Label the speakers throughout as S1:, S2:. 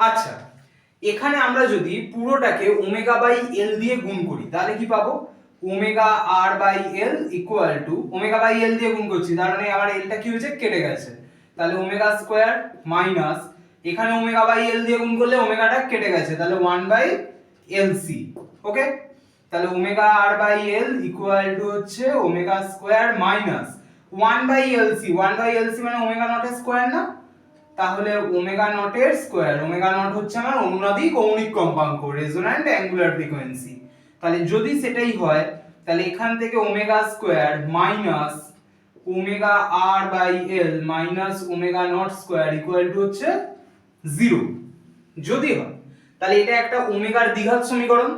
S1: আচ্ছা, এখানে আমরা যদি পুরোটাকে ওমেগা বাই এল দিয়ে গুণ করি তাহলে কি পাবো? Omega R by L equal to, omega by l দিয়ে গুণ করছি তার মানে আমার এলটা কি হয়েছে, কেটে গেছে, তাহলে ওমেগা স্কোয়ার মাইনাস, এখানে ওমেগা বাই এল দিয়ে গুণ করলে ওমেগাটা কেটে গেছে তাহলে 1 বাই এল সি। ওকে, তাহলে omega R by L equal to হচ্ছে omega square minus 1 by L C. 1 by L C মানে ওমেগা নটের স্কোয়ার না, তাহলে ওমেগা নটের স্কোয়ার, ওমেগা নট হচ্ছে আমার অনুনাদি কৌণিক কম্পাঙ্ক, রেজোন্যান্ট অ্যাঙ্গুলার ফ্রিকোয়েন্সি। তাহলে যদি সেটাই হয় তাহলে এখান থেকে omega square minus omega R by l minus omega naught square equal to হচ্ছে 0 যদি হয়। তাহলে এটা একটা ওমেগার দ্বিঘাত সমীকরণ,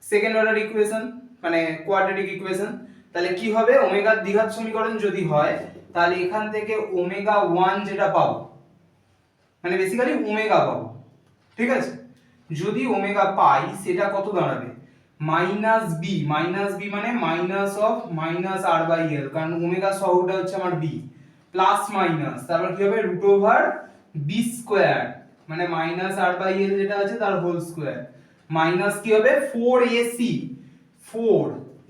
S1: সেকেন্ড অর্ডার ইকুয়েশন, মানে কোয়াড্রেটিক ইকুয়েশন। তাহলে কি হবে, ওমেগার দ্বিঘাত সমীকরণ যদি হয় তাহলে এখান থেকে ওমেগা 1 যেটা পাবো, মানে বেসিক্যালি ওমেগা পাবো, ঠিক আছে। যদি ওমেগা পাই সেটা কত দাঁড়াবে, মাইনাস বি, মাইনাস বি মানে minus of minus r by l, কারণ ওমেগা সহগটা হচ্ছে আমার বি, প্লাস মাইনাস তারপর কি হবে রুট ওভার বি স্কোয়ার, মানে মাইনাস আর বাই এল যেটা আছে তার হোল স্কোয়ার, মাইনাস কি হবে 4ac, 4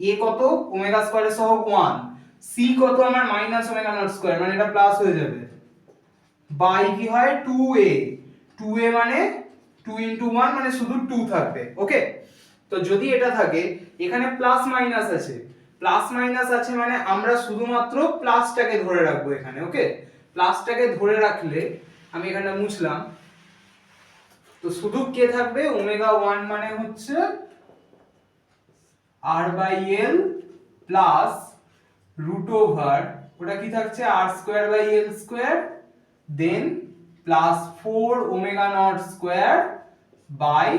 S1: a কত ওমেগা স্কোয়ারের সহগ 1, c কত আমার মাইনাস ওমেগা নট স্কোয়ার, মানে এটা প্লাস হয়ে যাবে, বাই কি হয় 2a, 2a মানে 2 into 1 মানে শুধু 2 থাকবে। ওকে, তো যদি এটা থাকে এখানে প্লাস মাইনাস আছে, প্লাস মাইনাস আছে মানে আমরা শুধুমাত্র প্লাসটাকে ধরে রাখবো এখানে। ওকে, প্লাসটাকে ধরে রাখলে আমি এখানে মুছলাম, তো শুধু কে থাকবে, ওমেগা 1 মানে হচ্ছে R by L plus root over, ওটা কি থাকছে R square by L square, then plus 4 omega naught square by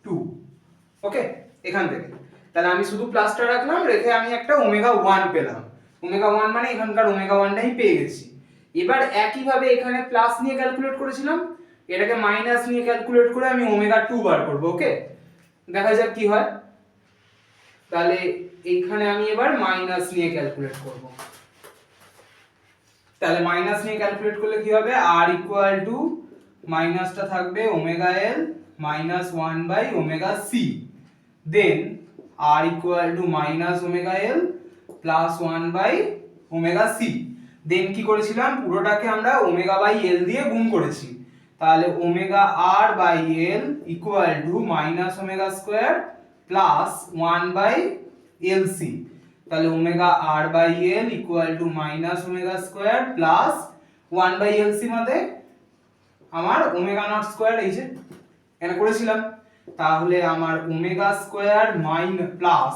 S1: 2। Okay, এখান থেকে তাহলে আমি শুধু প্লাসটা রাখলাম, রেখে আমি একটা ওমেগা 1 পেলাম, ওমেগা 1 মানে এখানকার ওমেগা 1টাই পেয়ে গেছি। এবার একইভাবে এখানে প্লাস নিয়ে ক্যালকুলেট করেছিলাম, এটাকে মাইনাস নিয়ে ক্যালকুলেট করে আমি ওমেগা 2 বার করব। ওকে, দেখা যাক কি হয়। তাহলে এইখানে আমি এবার মাইনাস নিয়ে ক্যালকুলেট করব, তাহলে মাইনাস নিয়ে ক্যালকুলেট করলে কি হবে, r ইকুয়াল টু মাইনাসটা থাকবে omega L minus 1 by omega C, then r equal to minus omega L plus 1 by omega C, then কি করেছিলাম পুরোটাকে আমরা ওমেগা বাই এল দিয়ে গুণ করেছি, তাহলে omega R by L equal to minus omega square plus 1 by L C, তাহলে omega R by L equal to minus omega square plus 1 by L C মধ্যে আমার ওমেগা নট স্কোয়ার এই যে এটা করেছিলাম, তাহলে আমার ওমেগা স্কোয়ার মাইন প্লাস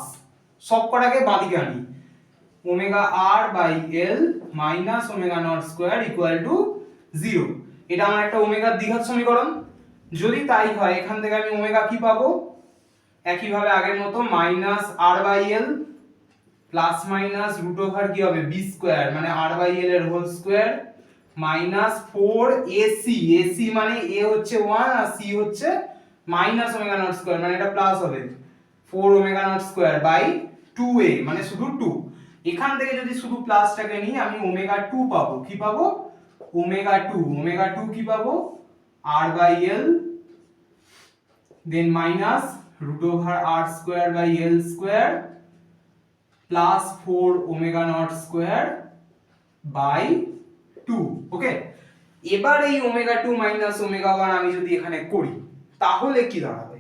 S1: সব কটাকে বাদিকে আনি, omega R by l minus omega naught square equal to 0। এটা আমার একটা ওমেগার দ্বিঘাত সমীকরণ। যদি তাই হয় এখান থেকে আমি ওমেগা কি পাবো, একইভাবে আগের মতো minus r by L plus minus root over কি হবে বি স্কোয়ার, মানে আর বাই এল এর whole square minus 4ac, ac মানে a হচ্ছে 1 আর c হচ্ছে মাইনাস ওমেগা নট স্কোয়ার, মানে এটা প্লাস হবে 4 omega naught square by 2a মানে শুধু 2। এখান থেকে যদি শুধু প্লাসটাকে নিই আমি ওমেগা 2 পাবো, কি পাবো ওমেগা 2, ওমেগা 2 কি পাবো r by l then minus root over r square by l square plus 4 omega naught square by 2। Okay, এবার এই ওমেগা 2 মাইনাস ওমেগা 1 আমি যদি এখানে করি তাহলে কি দাঁড়াবে,